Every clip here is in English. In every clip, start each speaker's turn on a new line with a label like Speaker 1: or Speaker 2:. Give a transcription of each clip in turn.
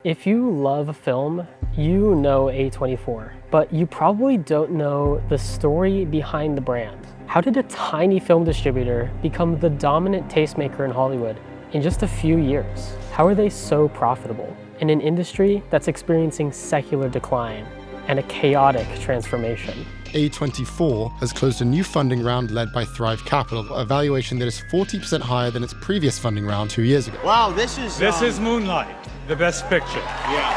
Speaker 1: If you love film, you know A24, but you probably don't know the story behind the brand. How did a tiny film distributor become the dominant tastemaker in Hollywood in just a few years? How are they so profitable in an industry that's experiencing secular decline and a chaotic transformation?
Speaker 2: A24 has closed a new funding round led by Thrive Capital, a valuation that is 40% higher than its previous funding round 2 years ago.
Speaker 3: Wow, this is
Speaker 4: Moonlight, the best picture.
Speaker 3: Yeah.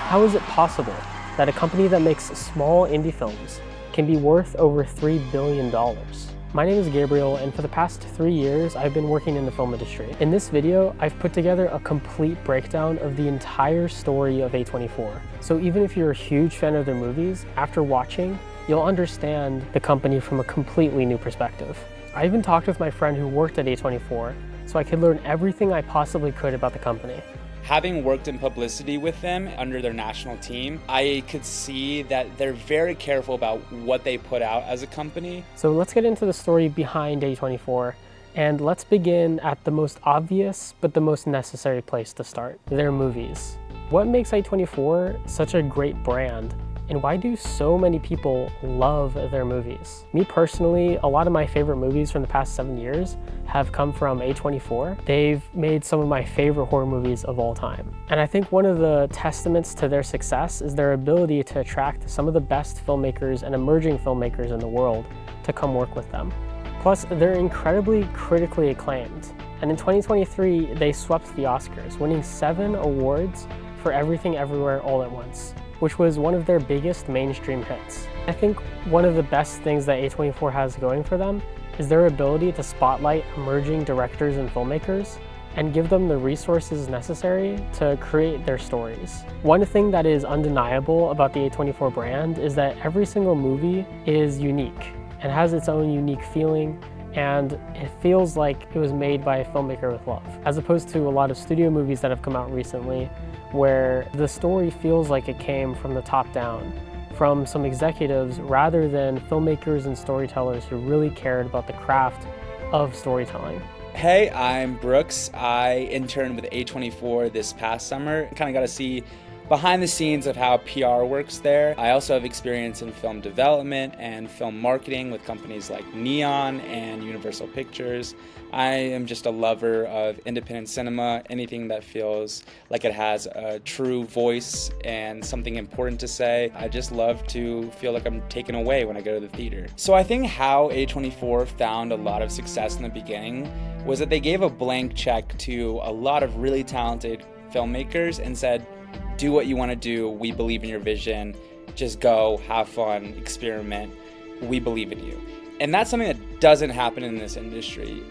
Speaker 1: How is it possible that a company that makes small indie films can be worth over $3 billion? My name is Gabriel, and for the past 3 years, I've been working in the film industry. In this video, I've put together a complete breakdown of the entire story of A24. So even if you're a huge fan of their movies, after watching, you'll understand the company from a completely new perspective. I even talked with my friend who worked at A24, so I could learn everything I possibly could about the company.
Speaker 5: Having worked in publicity with them under their national team, I could see that they're very careful about what they put out as a company.
Speaker 1: So let's get into the story behind A24, and let's begin at the most obvious but the most necessary place to start, their movies. What makes A24 such a great brand? And why do so many people love their movies? Me personally, a lot of my favorite movies from the past 7 years have come from A24. They've made some of my favorite horror movies of all time. And I think one of the testaments to their success is their ability to attract some of the best filmmakers and emerging filmmakers in the world to come work with them. Plus, they're incredibly critically acclaimed. And in 2023, they swept the Oscars, winning 7 awards for Everything Everywhere All at Once, which was one of their biggest mainstream hits. I think one of the best things that A24 has going for them is their ability to spotlight emerging directors and filmmakers and give them the resources necessary to create their stories. One thing that is undeniable about the A24 brand is that every single movie is unique and has its own unique feeling, and it feels like it was made by a filmmaker with love, as opposed to a lot of studio movies that have come out recently where the story feels like it came from the top down, from some executives rather than filmmakers and storytellers who really cared about the craft of storytelling.
Speaker 5: Hey, I'm Brooks. I interned with A24 this past summer. Kind of got to see behind the scenes of how PR works there. I also have experience in film development and film marketing with companies like Neon and Universal Pictures. I am just a lover of independent cinema, anything that feels like it has a true voice and something important to say. I just love to feel like I'm taken away when I go to the theater. So I think how A24 found a lot of success in the beginning was that they gave a blank check to a lot of really talented filmmakers and said, do what you want to do. We believe in your vision. Just go, have fun, experiment. We believe in you. And that's something that doesn't happen in this industry.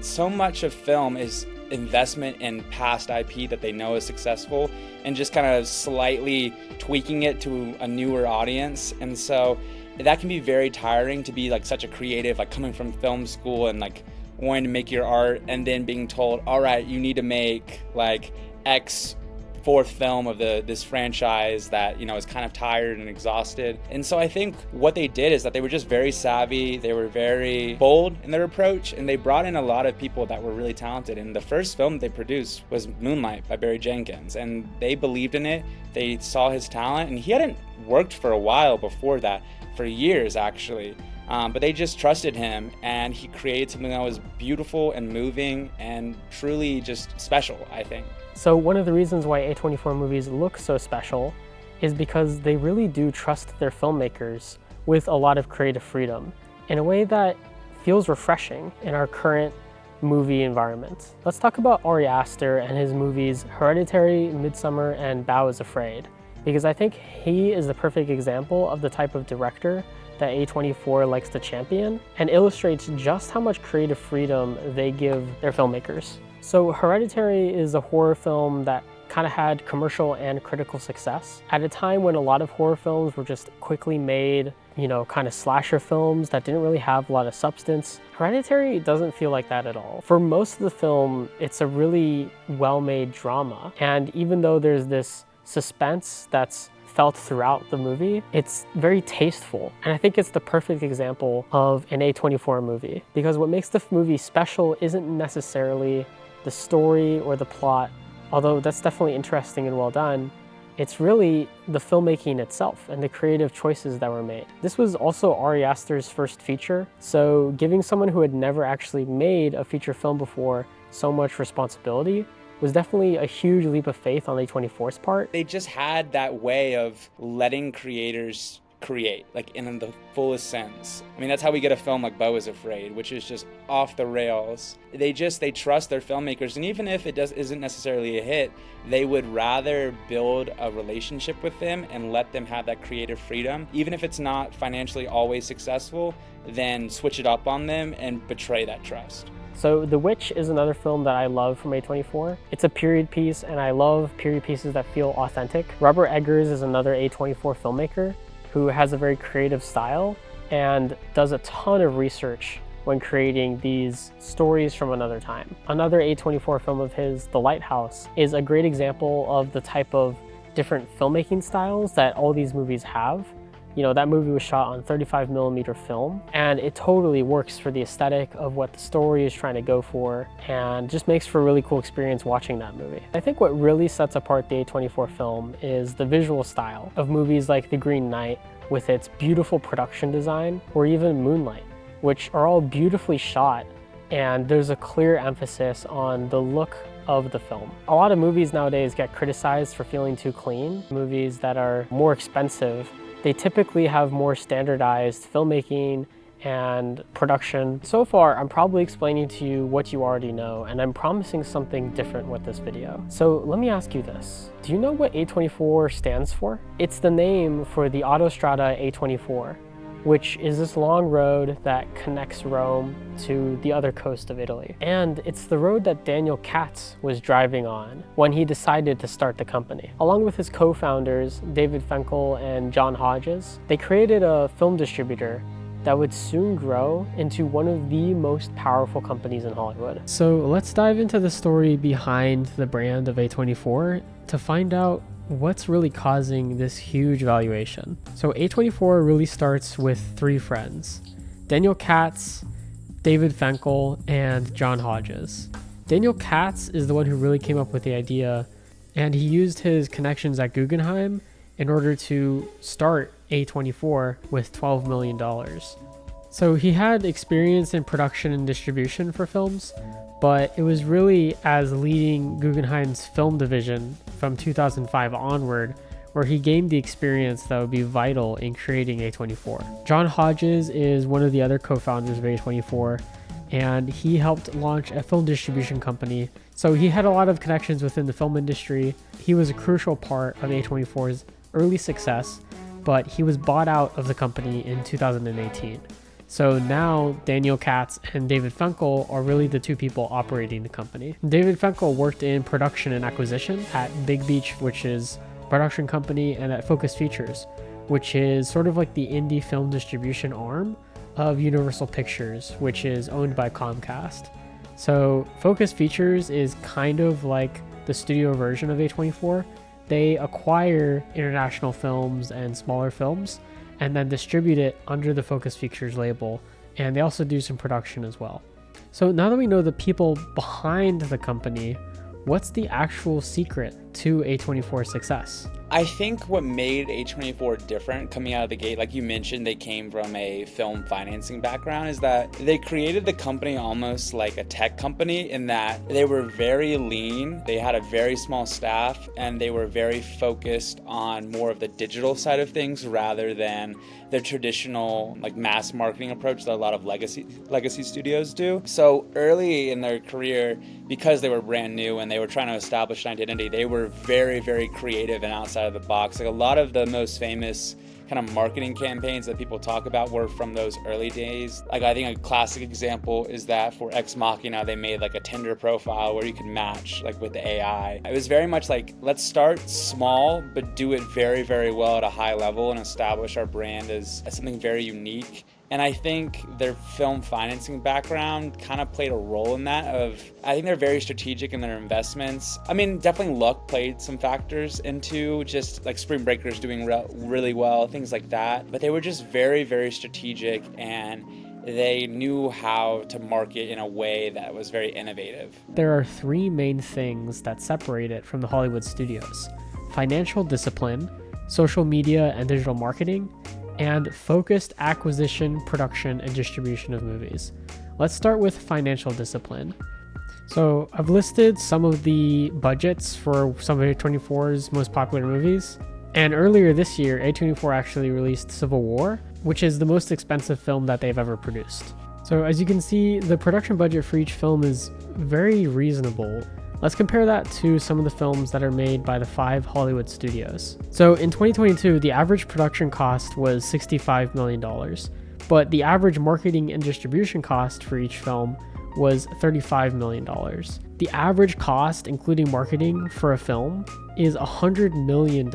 Speaker 5: So much of film is investment in past IP that they know is successful and just kind of slightly tweaking it to a newer audience. And so that can be very tiring to be like such a creative, like coming from film school and like wanting to make your art and then being told, all right, you need to make like X fourth film of this franchise that, you know, is kind of tired and exhausted. And so I think what they did is that they were just very savvy, they were very bold in their approach, and they brought in a lot of people that were really talented. And the first film they produced was Moonlight by Barry Jenkins, and they believed in it, they saw his talent, and he hadn't worked for a while before that, for years actually. But they just trusted him, and he created something that was beautiful and moving and truly just special, I think.
Speaker 1: So one of the reasons why A24 movies look so special is because they really do trust their filmmakers with a lot of creative freedom in a way that feels refreshing in our current movie environment. Let's talk about Ari Aster and his movies Hereditary, Midsommar, and Bao is Afraid, because I think he is the perfect example of the type of director that A24 likes to champion and illustrates just how much creative freedom they give their filmmakers. So Hereditary is a horror film that kind of had commercial and critical success at a time when a lot of horror films were just quickly made, you know, kind of slasher films that didn't really have a lot of substance. Hereditary doesn't feel like that at all. For most of the film, it's a really well-made drama. And even though there's this suspense that's felt throughout the movie, it's very tasteful. And I think it's the perfect example of an A24 movie, because what makes the movie special isn't necessarily the story or the plot, Although that's definitely interesting and well done, it's really the filmmaking itself and the creative choices that were made. This was also Ari Aster's first feature, so giving someone who had never actually made a feature film before so much responsibility was definitely a huge leap of faith on A24's part.
Speaker 5: They just had that way of letting creators create, like in the fullest sense. I mean, that's how we get a film like Beau is Afraid, which is just off the rails. They trust their filmmakers, and even if it isn't necessarily a hit, they would rather build a relationship with them and let them have that creative freedom, even if it's not financially always successful, than switch it up on them and betray that trust.
Speaker 1: So The Witch is another film that I love from A24. It's a period piece, and I love period pieces that feel authentic. Robert Eggers is another A24 filmmaker who has a very creative style and does a ton of research when creating these stories from another time. Another A24 film of his, The Lighthouse, is a great example of the type of different filmmaking styles that all these movies have. You know, that movie was shot on 35mm film, and it totally works for the aesthetic of what the story is trying to go for, and just makes for a really cool experience watching that movie. I think what really sets apart the A24 film is the visual style of movies like The Green Knight, with its beautiful production design, or even Moonlight, which are all beautifully shot, and there's a clear emphasis on the look of the film. A lot of movies nowadays get criticized for feeling too clean. Movies that are more expensive, they typically have more standardized filmmaking and production. So far, I'm probably explaining to you what you already know, and I'm promising something different with this video. So let me ask you this. Do you know what A24 stands for? It's the name for the Autostrada A24, which is this long road that connects Rome to the other coast of Italy. And it's the road that Daniel Katz was driving on when he decided to start the company. Along with his co-founders, David Finkel and John Hodges, they created a film distributor that would soon grow into one of the most powerful companies in Hollywood. So let's dive into the story behind the brand of A24 to find out what's really causing this huge valuation. So A24 really starts with three friends: Daniel Katz, David Finkel, and John Hodges. Daniel Katz is the one who really came up with the idea, and he used his connections at Guggenheim in order to start A24 with $12 million. So he had experience in production and distribution for films, but it was really as leading Guggenheim's film division from 2005 onward where he gained the experience that would be vital in creating A24. John Hodges is one of the other co-founders of A24, and he helped launch a film distribution company. So he had a lot of connections within the film industry. He was a crucial part of A24's early success, but he was bought out of the company in 2018. So now Daniel Katz and David Finkel are really the two people operating the company. David Finkel worked in production and acquisition at Big Beach, which is a production company, and at Focus Features, which is sort of like the indie film distribution arm of Universal Pictures, which is owned by Comcast. So Focus Features is kind of like the studio version of A24. They acquire international films and smaller films and then distribute it under the Focus Features label, and they also do some production as well. So now that we know the people behind the company, what's the actual secret to A24's success?
Speaker 5: I think what made A24 different coming out of the gate, like you mentioned, they came from a film financing background, is that they created the company almost like a tech company in that they were very lean, they had a very small staff, and they were very focused on more of the digital side of things rather than the traditional like mass marketing approach that a lot of legacy studios do. So early in their career, because they were brand new and they were trying to establish an identity, they were very, very creative and outside of the box. Like a lot of the most famous kind of marketing campaigns that people talk about were from those early days. Like I think a classic example is that for Ex Machina, they made like a Tinder profile where you could match like with the AI. It was very much like, let's start small, but do it very, very well at a high level and establish our brand as something very unique. And I think their film financing background kind of played a role in that. I think they're very strategic in their investments. I mean, definitely luck played some factors into just like Spring Breakers doing really well, things like that. But they were just very, very strategic, and they knew how to market in a way that was very innovative.
Speaker 1: There are three main things that separate it from the Hollywood studios: financial discipline, social media and digital marketing, and focused acquisition, production, and distribution of movies. Let's start with financial discipline. So I've listed some of the budgets for some of A24's most popular movies. And earlier this year, A24 actually released Civil War, which is the most expensive film that they've ever produced. So as you can see, the production budget for each film is very reasonable. Let's compare that to some of the films that are made by the 5 Hollywood studios. So in 2022, the average production cost was $65 million, but the average marketing and distribution cost for each film was $35 million. The average cost, including marketing, for a film is $100 million.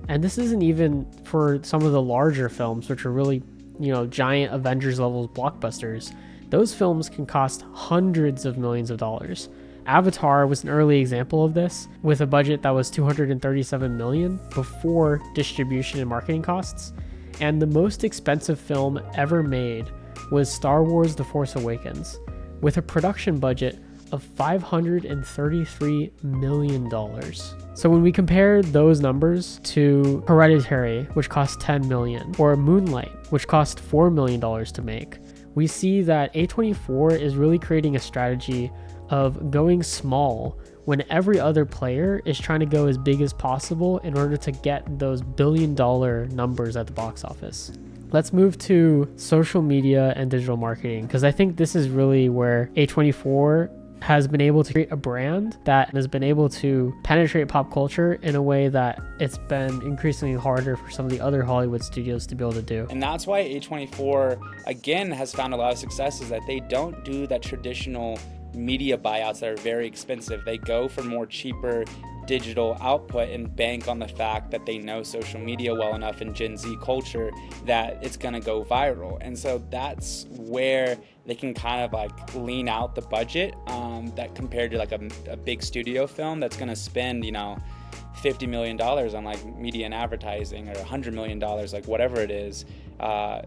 Speaker 1: And this isn't even for some of the larger films, which are really, giant Avengers level blockbusters. Those films can cost hundreds of millions of dollars. Avatar was an early example of this, with a budget that was $237 million before distribution and marketing costs. And the most expensive film ever made was Star Wars: The Force Awakens, with a production budget of $533 million. So when we compare those numbers to Hereditary, which cost $10 million, or Moonlight, which cost $4 million to make, we see that A24 is really creating a strategy of going small when every other player is trying to go as big as possible in order to get those billion-dollar numbers at the box office. Let's move to social media and digital marketing, because I think this is really where A24 has been able to create a brand that has been able to penetrate pop culture in a way that it's been increasingly harder for some of the other Hollywood studios to be able to do.
Speaker 5: And that's why A24, again, has found a lot of success, is that they don't do that traditional media buyouts that are very expensive. They go for more cheaper digital output and bank on the fact that they know social media well enough in Gen Z culture that it's going to go viral. And so that's where they can kind of like lean out the budget that compared to like a big studio film that's going to spend, $50 million on like media and advertising, or $100 million, like whatever it is.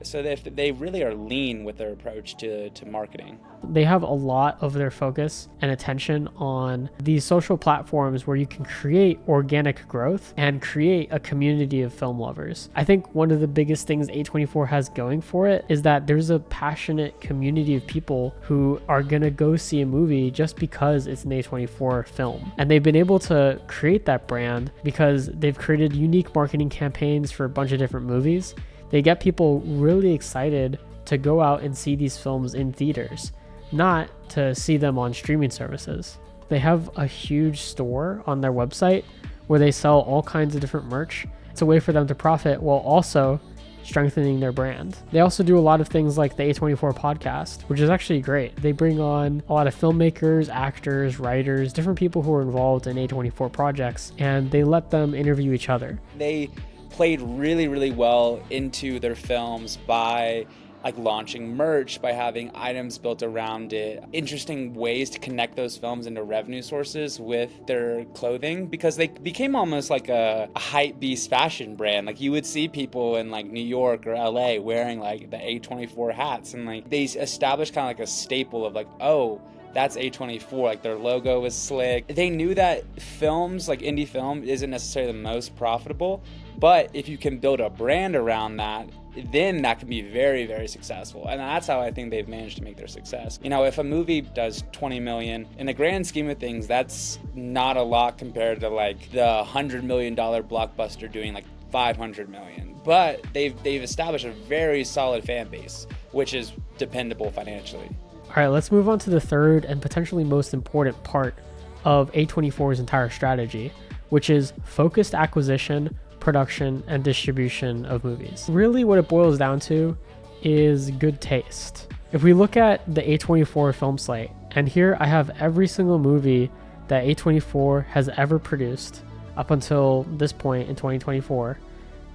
Speaker 5: So they really are lean with their approach to marketing.
Speaker 1: They have a lot of their focus and attention on these social platforms where you can create organic growth and create a community of film lovers. I think one of the biggest things A24 has going for it is that there's a passionate community of people who are gonna go see a movie just because it's an A24 film. And they've been able to create that brand because they've created unique marketing campaigns for a bunch of different movies. They get people really excited to go out and see these films in theaters, not to see them on streaming services. They have a huge store on their website where they sell all kinds of different merch. It's a way for them to profit while also strengthening their brand. They also do a lot of things like the A24 podcast, which is actually great. They bring on a lot of filmmakers, actors, writers, different people who are involved in A24 projects, and they let them interview each other.
Speaker 5: They played really, really well into their films by like launching merch, by having items built around it, interesting ways to connect those films into revenue sources with their clothing, because they became almost like a hype beast fashion brand. Like you would see people in like New York or LA wearing like the A24 hats, and like they established kind of like a staple of like, oh, that's A24, like their logo was slick. They knew that films, like indie film, isn't necessarily the most profitable, but if you can build a brand around that, then that can be very, very successful. And that's how I think they've managed to make their success. If a movie does 20 million, in the grand scheme of things, that's not a lot compared to like the $100 million blockbuster doing like 500 million. But they've established a very solid fan base, which is dependable financially.
Speaker 1: All right, let's move on to the third and potentially most important part of A24's entire strategy, which is focused acquisition, production, and distribution of movies. Really what it boils down to is good taste. If we look at the A24 film slate, and here I have every single movie that A24 has ever produced up until this point in 2024,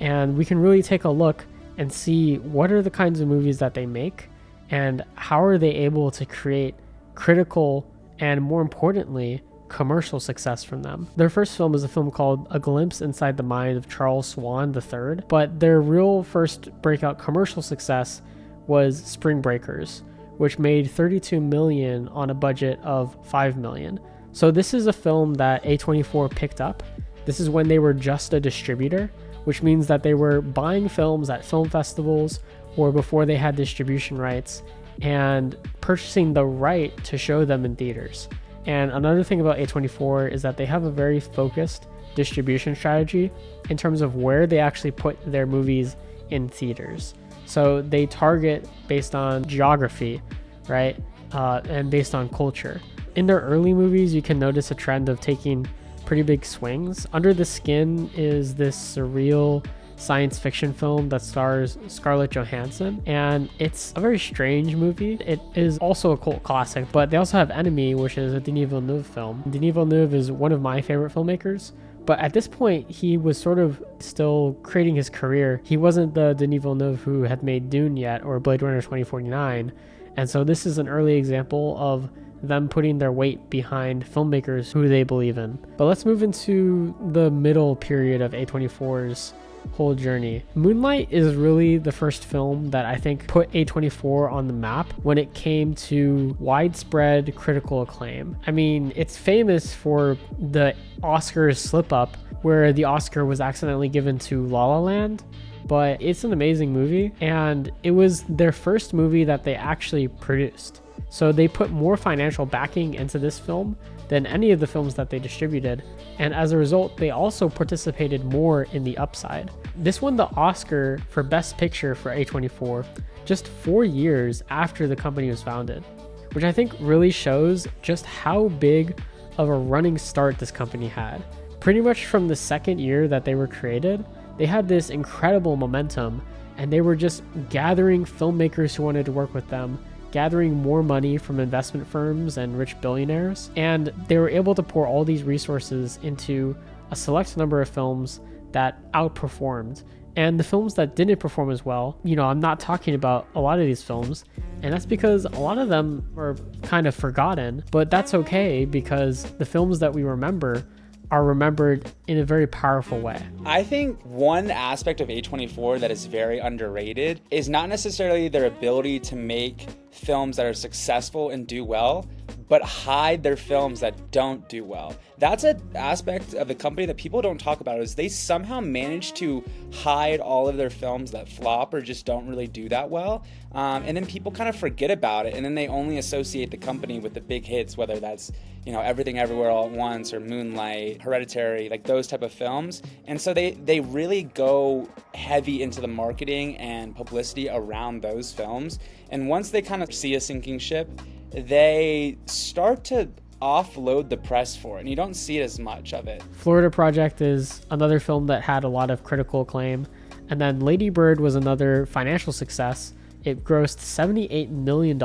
Speaker 1: and we can really take a look and see what are the kinds of movies that they make and how are they able to create critical and, more importantly, commercial success from them. Their first film is a film called A Glimpse Inside the Mind of Charles Swan III, but their real first breakout commercial success was Spring Breakers, which made $32 million on a budget of $5 million. So this is a film that A24 picked up. This is when they were just a distributor, which means that they were buying films at film festivals or before they had distribution rights and purchasing the right to show them in theaters. And another thing about A24 is that they have a very focused distribution strategy in terms of where they actually put their movies in theaters. So they target based on geography, right? And based on culture. In their early movies, you can notice a trend of taking pretty big swings. Under the Skin is this surreal science fiction film that stars Scarlett Johansson, and it's a very strange movie. It is also a cult classic, but they also have Enemy, which is a Denis Villeneuve film. Denis Villeneuve is one of my favorite filmmakers, but at this point, he was sort of still creating his career. He wasn't the Denis Villeneuve who had made Dune yet, or Blade Runner 2049, and so this is an early example of them putting their weight behind filmmakers who they believe in. But let's move into the middle period of A24's whole journey. Moonlight is really the first film that I think put A24 on the map when it came to widespread critical acclaim. I mean, it's famous for the Oscars slip up where the Oscar was accidentally given to La La Land, but it's an amazing movie, and it was their first movie that they actually produced. So they put more financial backing into this film than any of the films that they distributed, and as a result, they also participated more in the upside. This won the Oscar for Best Picture for A24 just 4 years after the company was founded, which I think really shows just how big of a running start this company had. Pretty much from the second year that they were created, they had this incredible momentum, and they were just gathering filmmakers who wanted to work with them, gathering more money from investment firms and rich billionaires, and they were able to pour all these resources into a select number of films that outperformed. And the films that didn't perform as well, I'm not talking about a lot of these films, and that's because a lot of them are kind of forgotten, but that's okay because the films that we remember are remembered in a very powerful way.
Speaker 5: I think one aspect of A24 that is very underrated is not necessarily their ability to make films that are successful and do well, but hide their films that don't do well. That's an aspect of the company that people don't talk about, is they somehow manage to hide all of their films that flop or just don't really do that well. And then people kind of forget about it, and then they only associate the company with the big hits, whether that's Everything Everywhere All at Once or Moonlight, Hereditary, like those type of films. And so they really go heavy into the marketing and publicity around those films. And once they kind of see a sinking ship, they start to offload the press for it, and you don't see as much of it.
Speaker 1: Florida Project is another film that had a lot of critical acclaim. And then Lady Bird was another financial success. It grossed $78 million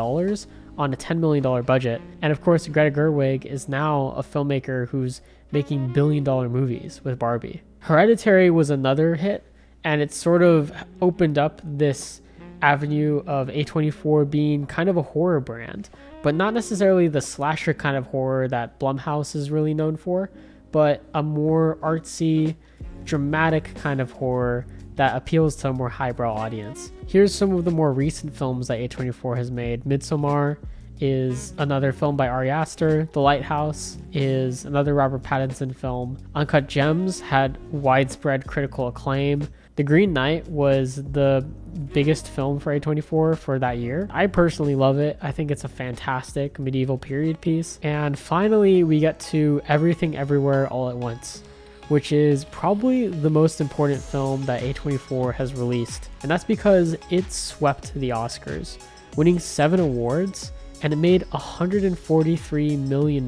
Speaker 1: on a $10 million budget. And of course, Greta Gerwig is now a filmmaker who's making billion-dollar movies with Barbie. Hereditary was another hit, and it sort of opened up this avenue of A24 being kind of a horror brand, but not necessarily the slasher kind of horror that Blumhouse is really known for, but a more artsy, dramatic kind of horror that appeals to a more highbrow audience. Here's some of the more recent films that A24 has made. Midsommar is another film by Ari Aster. The Lighthouse is another Robert Pattinson film. Uncut Gems had widespread critical acclaim. The Green Knight was the biggest film for A24 for that year. I personally love it. I think it's a fantastic medieval period piece. And finally, we get to Everything Everywhere All at Once, which is probably the most important film that A24 has released. And that's because it swept the Oscars, winning 7 awards, and it made $143 million.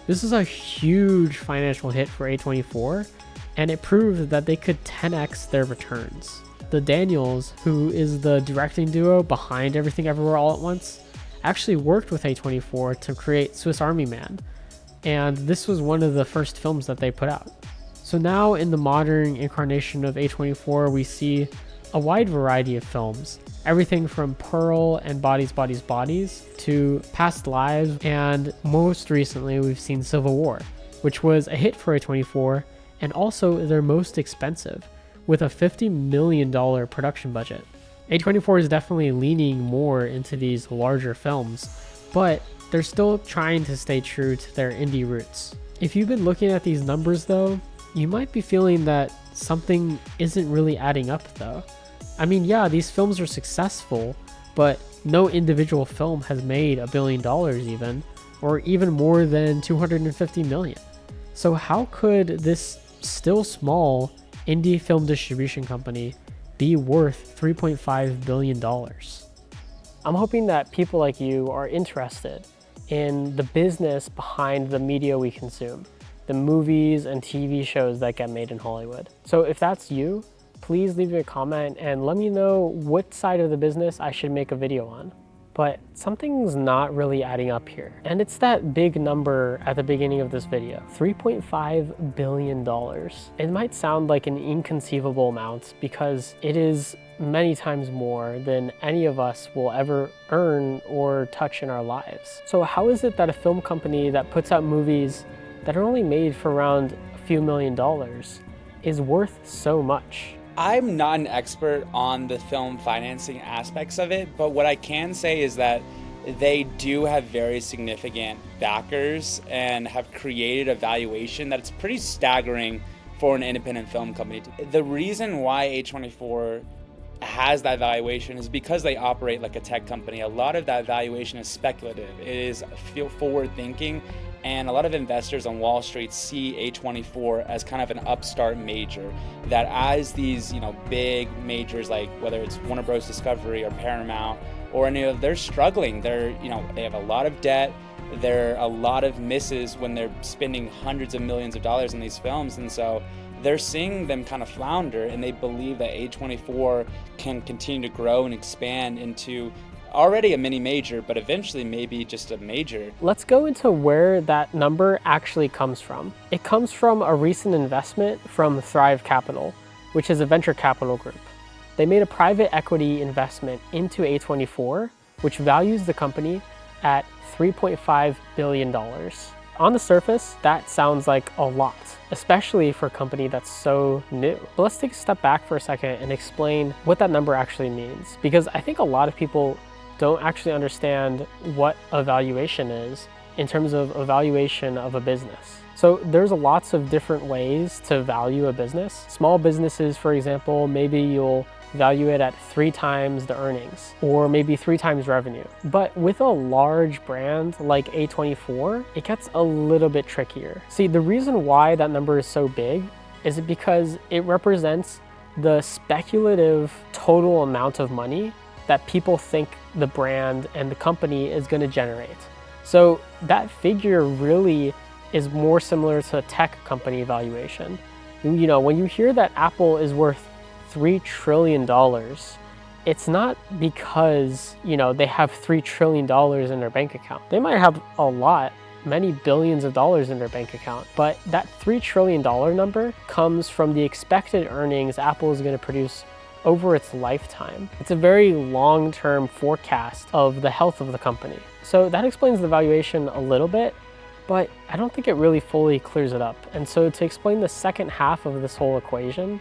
Speaker 1: This is a huge financial hit for A24, and it proved that they could 10x their returns. The Daniels, who is the directing duo behind Everything Everywhere All at Once, actually worked with A24 to create Swiss Army Man, and this was one of the first films that they put out. So now in the modern incarnation of A24, we see a wide variety of films, everything from Pearl and Bodies, Bodies, Bodies to Past Lives, and most recently we've seen Civil War, which was a hit for A24 and also their most expensive, with a $50 million production budget. A24 is definitely leaning more into these larger films, but they're still trying to stay true to their indie roots. If you've been looking at these numbers though, you might be feeling that something isn't really adding up though. I mean, yeah, these films are successful, but no individual film has made $1 billion even, or even more than 250 million. So how could this still small indie film distribution company be worth $3.5 billion? I'm hoping that people like you are interested in the business behind the media we consume, the movies and TV shows that get made in Hollywood. So if that's you, please leave me a comment and let me know what side of the business I should make a video on. But something's not really adding up here. And it's that big number at the beginning of this video, $3.5 billion. It might sound like an inconceivable amount because it is many times more than any of us will ever earn or touch in our lives. So how is it that a film company that puts out movies that are only made for around a few $1,000,000 is worth so much?
Speaker 5: I'm not an expert on the film financing aspects of it, but what I can say is that they do have very significant backers and have created a valuation that's pretty staggering for an independent film company. The reason why A24 has that valuation is because they operate like a tech company. A lot of that valuation is speculative. It is forward thinking. And a lot of investors on Wall Street see A24 as kind of an upstart major, that as these, big majors, like whether it's Warner Bros. Discovery or Paramount or any of, they're struggling. They have a lot of debt. There are a lot of misses when they're spending hundreds of millions of dollars on these films. And so they're seeing them kind of flounder, and they believe that A24 can continue to grow and expand into already a mini major, but eventually maybe just a major.
Speaker 1: Let's go into where that number actually comes from. It comes from a recent investment from Thrive Capital, which is a venture capital group. They made a private equity investment into A24, which values the company at $3.5 billion. On the surface, that sounds like a lot, especially for a company that's so new. But let's take a step back for a second and explain what that number actually means, because I think a lot of people don't actually understand what a valuation is in terms of evaluation of a business. So there's lots of different ways to value a business. Small businesses, for example, maybe you'll value it at 3 times the earnings or maybe 3 times revenue. But with a large brand like A24, it gets a little bit trickier. See, the reason why that number is so big is because it represents the speculative total amount of money that people think the brand and the company is going to generate. So that figure really is more similar to a tech company valuation. When you hear that Apple is worth $3 trillion, it's not because, they have $3 trillion in their bank account. They might have many billions of dollars in their bank account, but that $3 trillion number comes from the expected earnings Apple is going to produce over its lifetime. It's a very long-term forecast of the health of the company. So that explains the valuation a little bit, but I don't think it really fully clears it up. And so to explain the second half of this whole equation,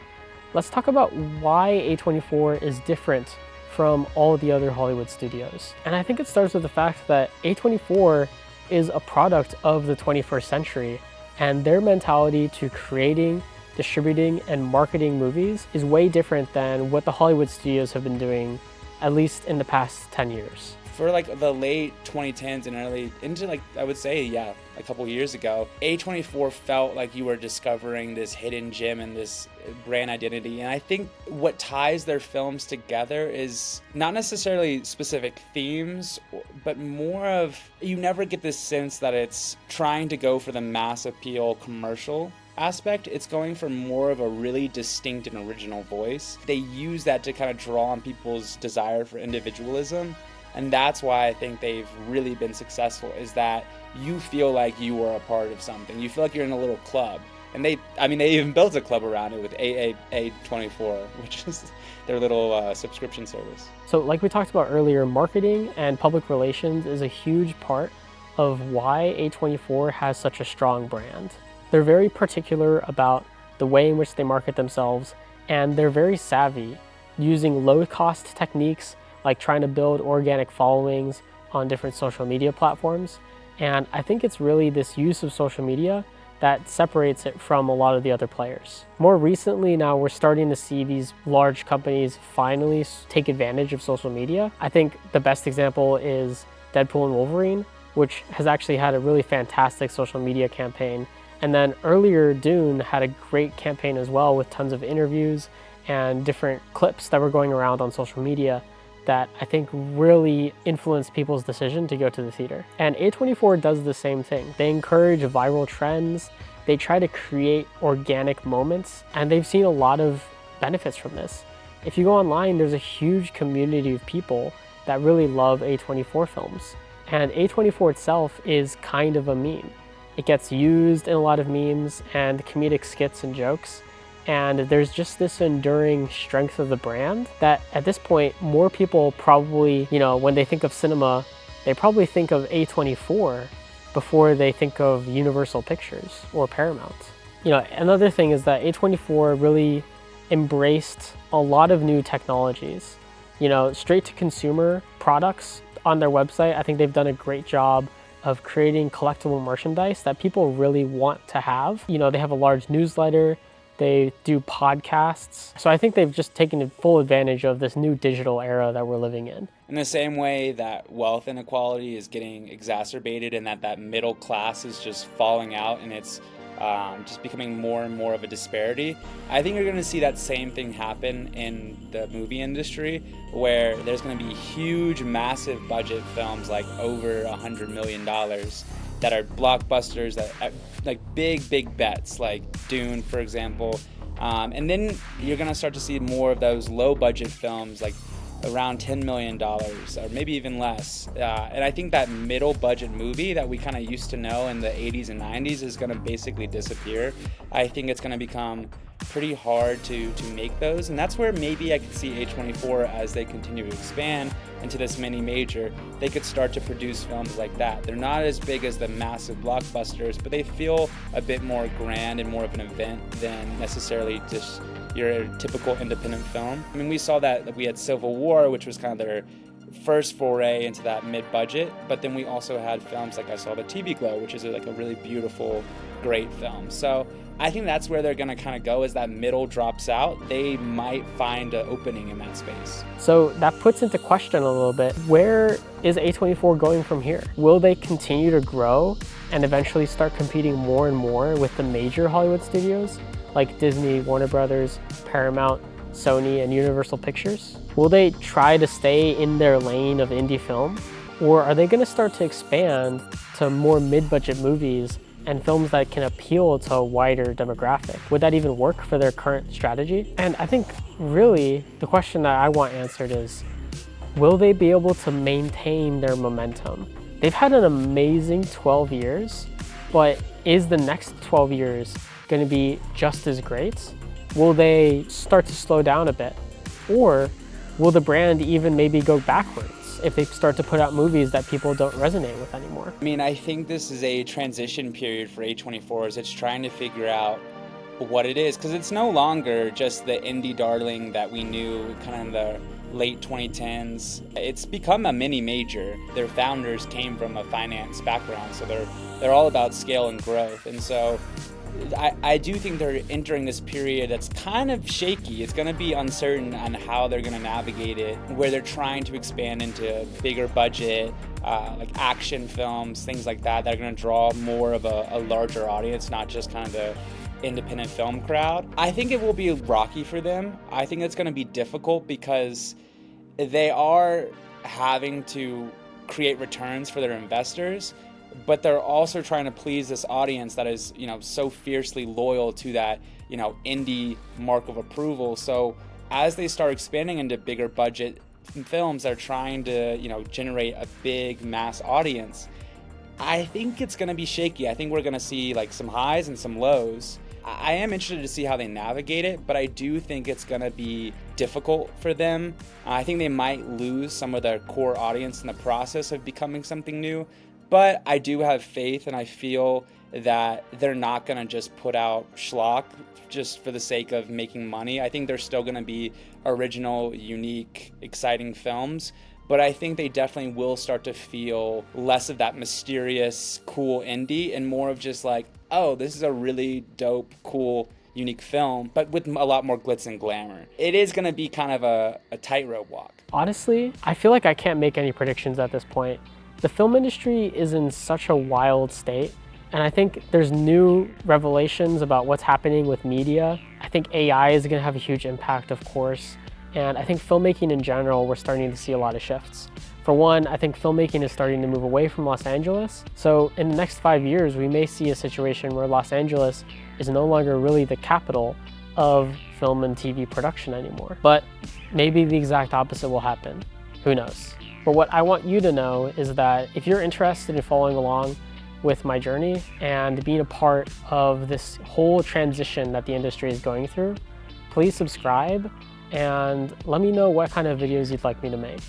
Speaker 1: let's talk about why A24 is different from all the other Hollywood studios. And I think it starts with the fact that A24 is a product of the 21st century, and their mentality to creating, distributing, and marketing movies is way different than what the Hollywood studios have been doing, at least in the past 10 years.
Speaker 5: For the late 2010s and early into I would say, a couple years ago, A24 felt like you were discovering this hidden gem and this brand identity. And I think what ties their films together is not necessarily specific themes, but more of, you never get this sense that it's trying to go for the mass appeal commercial aspect. It's going for more of a really distinct and original voice. They use that to kind of draw on people's desire for individualism. And that's why I think they've really been successful, is that you feel like you are a part of something. You feel like you're in a little club. And they even built a club around it with A24, which is their little subscription service.
Speaker 1: So like we talked about earlier, marketing and public relations is a huge part of why A24 has such a strong brand. They're very particular about the way in which they market themselves, and they're very savvy using low-cost techniques like trying to build organic followings on different social media platforms. And I think it's really this use of social media that separates it from a lot of the other players. More recently now, we're starting to see these large companies finally take advantage of social media. I think the best example is Deadpool and Wolverine, which has actually had a really fantastic social media campaign. And then earlier, Dune had a great campaign as well, with tons of interviews and different clips that were going around on social media that I think really influenced people's decision to go to the theater. And A24 does the same thing. They encourage viral trends, they try to create organic moments, and they've seen a lot of benefits from this. If you go online, there's a huge community of people that really love A24 films. And A24 itself is kind of a meme. It gets used in a lot of memes and comedic skits and jokes. And there's just this enduring strength of the brand that at this point, more people probably, when they think of cinema, they probably think of A24 before they think of Universal Pictures or Paramount. Another thing is that A24 really embraced a lot of new technologies. Straight to consumer products on their website. I think they've done a great job of creating collectible merchandise that people really want to have. They have a large newsletter. They do podcasts. So I think they've just taken full advantage of this new digital era that we're living in.
Speaker 5: In the same way that wealth inequality is getting exacerbated and that middle class is just falling out and it's just becoming more and more of a disparity, I think you're going to see that same thing happen in the movie industry, where there's going to be huge, massive budget films like over $100 million that are blockbusters, that like big bets, like Dune, for example. And then you're gonna start to see more of those low budget films, like around $10 million or maybe even less. And I think that middle budget movie that we kind of used to know in the 80s and 90s is gonna basically disappear. I think it's gonna become pretty hard to make those, and that's where maybe I could see A24, as they continue to expand into this mini major, they could start to produce films like that. They're not as big as the massive blockbusters, but they feel a bit more grand and more of an event than necessarily just your typical independent film. I mean, we saw that we had Civil War, which was kind of their first foray into that mid-budget, but then we also had films like I saw the TV Glow, which is like a really beautiful, great film. So I think that's where they're going to kind of go. As that middle drops out, they might find an opening in that space.
Speaker 1: So that puts into question a little bit, where is A24 going from here? Will they continue to grow and eventually start competing more and more with the major Hollywood studios like Disney, Warner Brothers, Paramount, Sony, and Universal Pictures? Will they try to stay in their lane of indie film? Or are they going to start to expand to more mid-budget movies and films that can appeal to a wider demographic? Would that even work for their current strategy? And I think really the question that I want answered is, will they be able to maintain their momentum? They've had an amazing 12 years, but is the next 12 years going to be just as great? Will they start to slow down a bit? Or will the brand even maybe go backwards if they start to put out movies that people don't resonate with anymore?
Speaker 5: I mean, I think this is a transition period for A24 as it's trying to figure out what it is, because it's no longer just the indie darling that we knew kind of in the late 2010s. It's become a mini major. Their founders came from a finance background, so they're all about scale and growth. And so I do think they're entering this period that's kind of shaky. It's going to be uncertain on how they're going to navigate it, where they're trying to expand into bigger budget, like action films, things like that are going to draw more of a larger audience, not just kind of the independent film crowd. I think it will be rocky for them. I think it's going to be difficult because they are having to create returns for their investors, but they're also trying to please this audience that is, so fiercely loyal to that, indie mark of approval. So as they start expanding into bigger budget films that are trying to, generate a big mass audience, I think it's going to be shaky. I think we're going to see like some highs and some lows. I am interested to see how they navigate it, but I do think it's going to be difficult for them. I think they might lose some of their core audience in the process of becoming something new. But I do have faith, and I feel that they're not going to just put out schlock just for the sake of making money. I think there's still going to be original, unique, exciting films, but I think they definitely will start to feel less of that mysterious, cool indie and more of just like, oh, this is a really dope, cool, unique film, but with a lot more glitz and glamour. It is going to be kind of a tightrope walk.
Speaker 1: Honestly, I feel like I can't make any predictions at this point. The film industry is in such a wild state, and I think there's new revelations about what's happening with media. I think AI is going to have a huge impact, of course, and I think filmmaking in general, we're starting to see a lot of shifts. For one, I think filmmaking is starting to move away from Los Angeles. So in the next 5 years, we may see a situation where Los Angeles is no longer really the capital of film and TV production anymore. But maybe the exact opposite will happen. Who knows? But what I want you to know is that if you're interested in following along with my journey and being a part of this whole transition that the industry is going through, please subscribe and let me know what kind of videos you'd like me to make.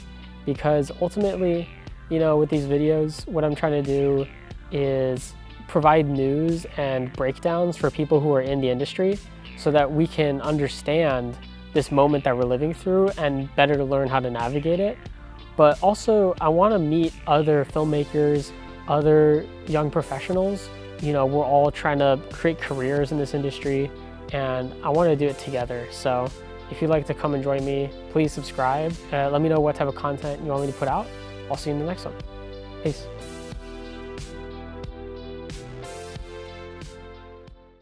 Speaker 1: Because ultimately, you know, with these videos, what I'm trying to do is provide news and breakdowns for people who are in the industry so that we can understand this moment that we're living through and better learn how to navigate it. But also, I want to meet other filmmakers, other young professionals. You know, we're all trying to create careers in this industry, and I want to do it together. So if you'd like to come and join me, please subscribe. Let me know what type of content you want me to put out. I'll see you in the next one. Peace.